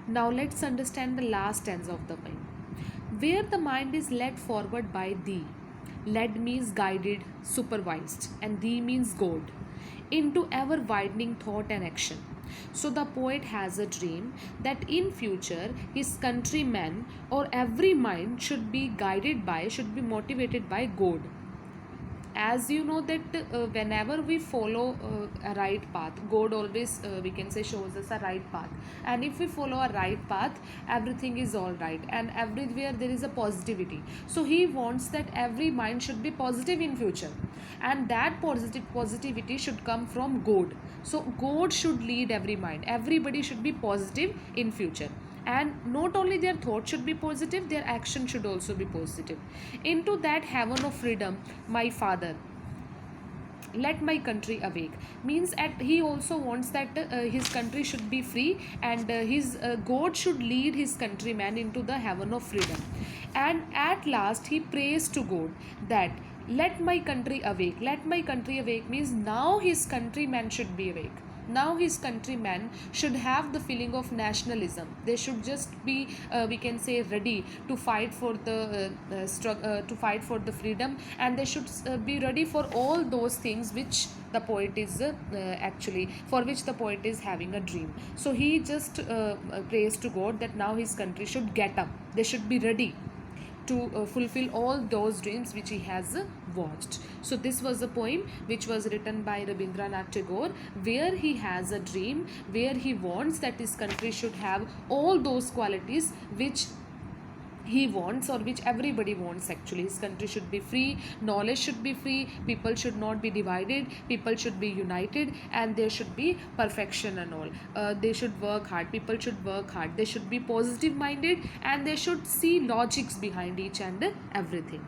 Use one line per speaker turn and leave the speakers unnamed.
Now let's understand the last stanza of the poem. Where the mind is led forward by thee. Led means guided, supervised, and thee means God, into ever widening thought and action. So the poet has a dream that in future his countrymen or every mind should be guided by, should be motivated by God. As you know that whenever we follow a right path, God always we can say shows us a right path, and if we follow a right path, everything is all right and everywhere there is a positivity. So he wants that every mind should be positive in future, and that positivity should come from God. So God should lead every mind, everybody should be positive in future, and not only their thought should be positive, their action should also be positive. Into that heaven of freedom, my father, let my country awake, means at he also wants that his country should be free, and his God should lead his countrymen into the heaven of freedom. And at last he prays to God that let my country awake. Let my country awake means now his countrymen should be awake. Now his countrymen should have the feeling of nationalism. They should just be we can say ready to fight for the to fight for the freedom, and they should be ready for all those things which the poet is actually for which the poet is having a dream. So he just prays to God that now his country should get up, they should be ready to fulfill all those dreams which he has watched. So this was a poem which was written by Rabindranath Tagore, where he has a dream, where he wants that his country should have all those qualities which he wants, or which everybody wants. Actually his country should be free, knowledge should be free, people should not be divided, people should be united, and there should be perfection and all. They should work hard, people should work hard, they should be positive minded, and they should see logics behind each and everything.